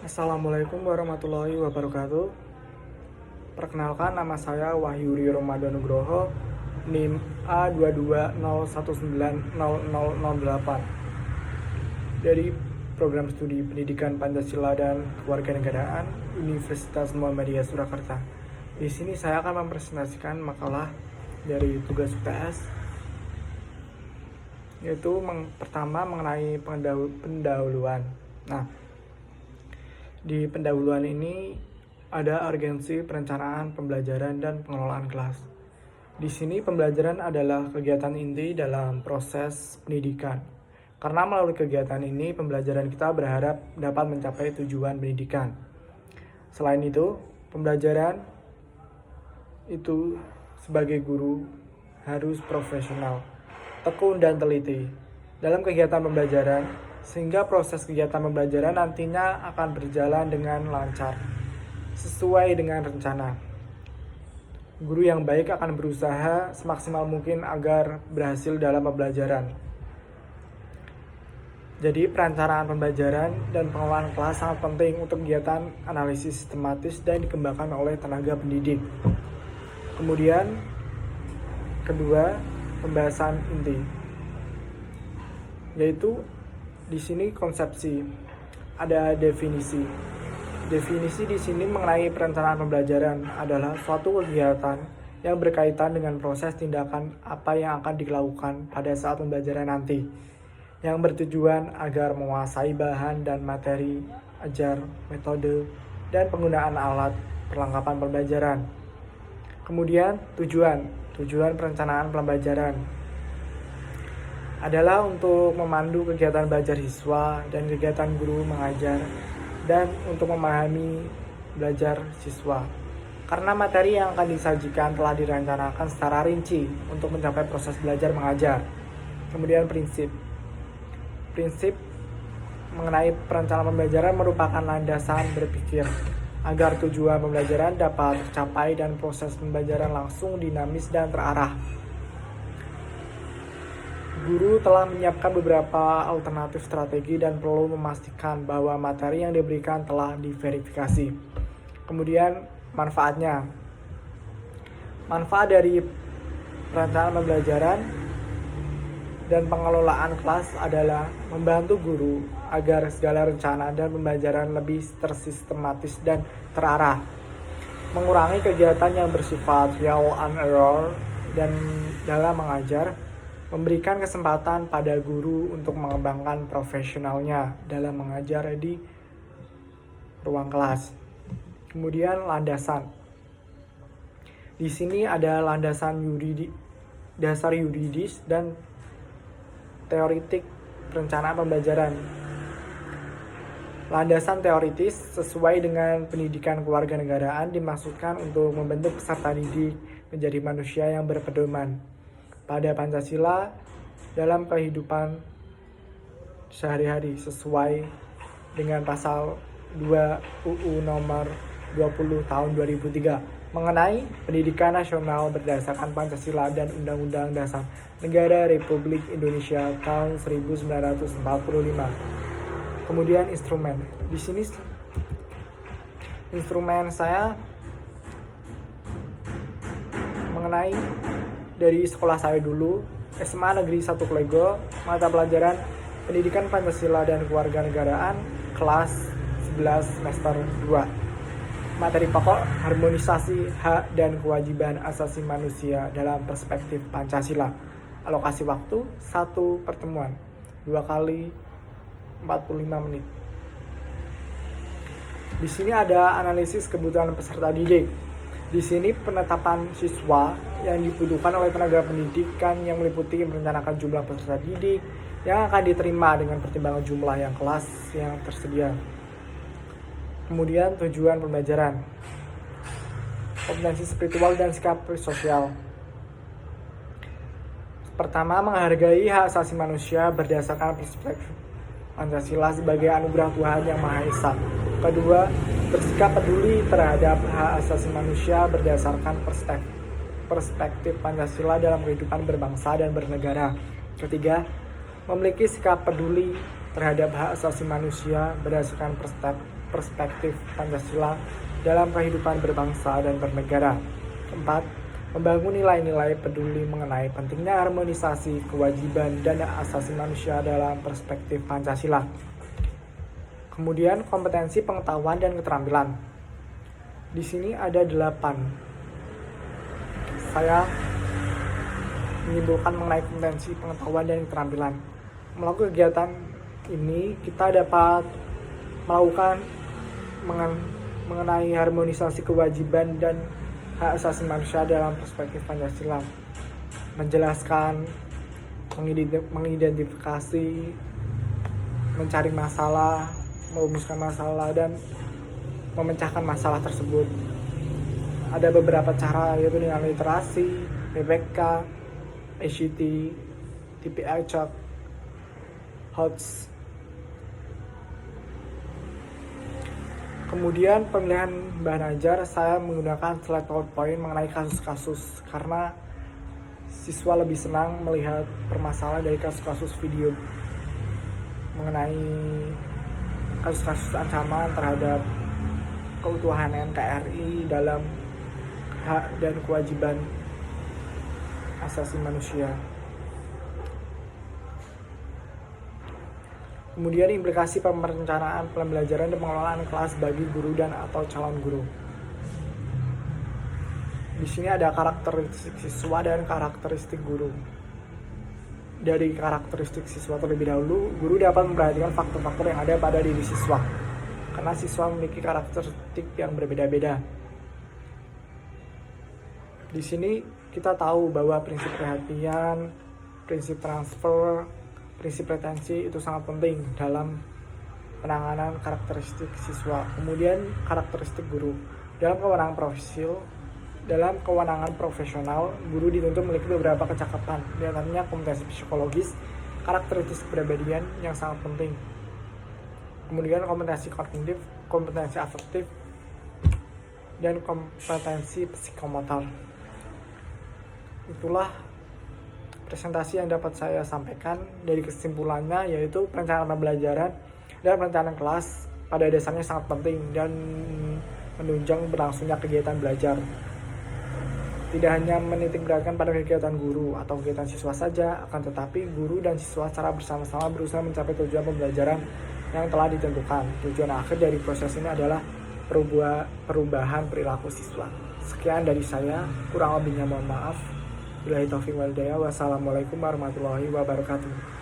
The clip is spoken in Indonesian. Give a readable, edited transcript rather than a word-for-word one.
Assalamualaikum warahmatullahi wabarakatuh. Perkenalkan, nama saya Wahyuri Ramadan Nugroho, NIM A220190008 dari Program Studi Pendidikan Pancasila dan Kewarganegaraan Universitas Muhammadiyah Surakarta. Di sini saya akan mempresentasikan makalah dari tugas UTS, yaitu pertama mengenai pendahuluan. Di pendahuluan ini ada urgensi perencanaan pembelajaran dan pengelolaan kelas. Di sini pembelajaran adalah kegiatan inti dalam proses pendidikan. Karena melalui kegiatan ini pembelajaran kita berharap dapat mencapai tujuan pendidikan. Selain itu, pembelajaran itu sebagai guru harus profesional, tekun dan teliti dalam kegiatan pembelajaran, sehingga proses kegiatan pembelajaran nantinya akan berjalan dengan lancar, sesuai dengan rencana. Guru yang baik akan berusaha semaksimal mungkin agar berhasil dalam pembelajaran. Jadi perencanaan pembelajaran dan pengelolaan kelas sangat penting untuk kegiatan analisis sistematis dan dikembangkan oleh tenaga pendidik. Kemudian, kedua, pembahasan inti, yaitu di sini konsepsi, ada definisi. Definisi di sini mengenai perencanaan pembelajaran adalah suatu kegiatan yang berkaitan dengan proses tindakan apa yang akan dilakukan pada saat pembelajaran nanti, yang bertujuan agar menguasai bahan dan materi ajar, metode, dan penggunaan alat perlengkapan pembelajaran. Kemudian tujuan perencanaan pembelajaran adalah untuk memandu kegiatan belajar siswa dan kegiatan guru mengajar, dan untuk memahami belajar siswa. Karena materi yang akan disajikan telah direncanakan secara rinci untuk mencapai proses belajar mengajar. Kemudian prinsip mengenai perencanaan pembelajaran merupakan landasan berpikir agar tujuan pembelajaran dapat tercapai dan proses pembelajaran langsung, dinamis, dan terarah. Guru telah menyiapkan beberapa alternatif strategi dan perlu memastikan bahwa materi yang diberikan telah diverifikasi. Kemudian manfaatnya. Manfaat dari perencanaan pembelajaran dan pengelolaan kelas adalah membantu guru agar segala rencana dan pembelajaran lebih tersistematis dan terarah, mengurangi kegiatan yang bersifat trial and error, dan dalam mengajar, memberikan kesempatan pada guru untuk mengembangkan profesionalnya dalam mengajar di ruang kelas. Kemudian landasan. Di sini ada landasan dasar yuridis dan teoritik perencanaan pembelajaran. Landasan teoritis sesuai dengan pendidikan kewarganegaraan dimaksudkan untuk membentuk peserta didik menjadi manusia yang berpedoman pada Pancasila dalam kehidupan sehari-hari sesuai dengan pasal 2 UU nomor 20 tahun 2003 mengenai pendidikan nasional berdasarkan Pancasila dan Undang-Undang Dasar Negara Republik Indonesia tahun 1945. Kemudian instrumen. Di sini instrumen saya mengenai dari sekolah saya dulu, SMA Negeri 1 Klego, mata pelajaran Pendidikan Pancasila dan Kewarganegaraan, kelas 11 semester 2. Materi pokok harmonisasi hak dan kewajiban asasi manusia dalam perspektif Pancasila. Alokasi waktu 1 pertemuan, 2 kali 45 menit. Di sini ada analisis kebutuhan peserta didik. Di sini penetapan siswa yang dibutuhkan oleh tenaga pendidikan yang meliputi merencanakan jumlah peserta didik yang akan diterima dengan pertimbangan jumlah yang kelas yang tersedia. Kemudian tujuan pembelajaran, kompetensi spiritual dan sikap sosial. Pertama, menghargai hak asasi manusia berdasarkan perspektif Pancasila sebagai anugerah Tuhan Yang Maha Esa. Kedua, bersikap peduli terhadap hak asasi manusia berdasarkan perspektif Pancasila dalam kehidupan berbangsa dan bernegara. Ketiga, memiliki sikap peduli terhadap hak asasi manusia berdasarkan perspektif Pancasila dalam kehidupan berbangsa dan bernegara. Keempat, membangun nilai-nilai peduli mengenai pentingnya harmonisasi kewajiban dan hak asasi manusia dalam perspektif Pancasila. Kemudian kompetensi pengetahuan dan keterampilan. Di sini ada 8. Saya menyimpulkan mengenai kompetensi pengetahuan dan keterampilan. Melalui kegiatan ini kita dapat melakukan mengenai harmonisasi kewajiban dan hak asasi manusia dalam perspektif Pancasila, menjelaskan, mengidentifikasi, mencari masalah, merumuskan masalah, dan memecahkan masalah tersebut. Ada beberapa cara, yaitu dengan literasi, PPK, ACT, TPI Chalk, HOTS. Kemudian pemilihan bahan ajar, saya menggunakan slide PowerPoint mengenai kasus-kasus karena siswa lebih senang melihat permasalahan dari kasus-kasus video mengenai kasus-kasus ancaman terhadap keutuhan NKRI dalam hak dan kewajiban asasi manusia. Kemudian implikasi perencanaan pembelajaran dan pengelolaan kelas bagi guru dan atau calon guru. Di sini ada karakteristik siswa dan karakteristik guru. Dari karakteristik siswa terlebih dahulu, guru dapat memperhatikan faktor-faktor yang ada pada diri siswa, karena siswa memiliki karakteristik yang berbeda-beda. Di sini kita tahu bahwa prinsip perhatian, prinsip transfer, prinsip retensi itu sangat penting dalam penanganan karakteristik siswa. Kemudian karakteristik guru. Dalam kewenangan profesional, guru dituntut memiliki beberapa kecakapan, di antaranya kompetensi psikologis, karakteristik kepribadian yang sangat penting. Kemudian kompetensi kognitif, kompetensi afektif, dan kompetensi psikomotor. Itulah presentasi yang dapat saya sampaikan. Dari kesimpulannya, yaitu perencanaan pembelajaran dan perencanaan kelas pada dasarnya sangat penting dan menunjang berlangsungnya kegiatan belajar. Tidak hanya menitik beratkan pada kegiatan guru atau kegiatan siswa saja, akan tetapi guru dan siswa secara bersama-sama berusaha mencapai tujuan pembelajaran yang telah ditentukan. Tujuan akhir dari proses ini adalah perubahan perilaku siswa. Sekian dari saya, kurang lebihnya mohon maaf. Billahi taufiq wal hidayah. Wassalamualaikum warahmatullahi wabarakatuh.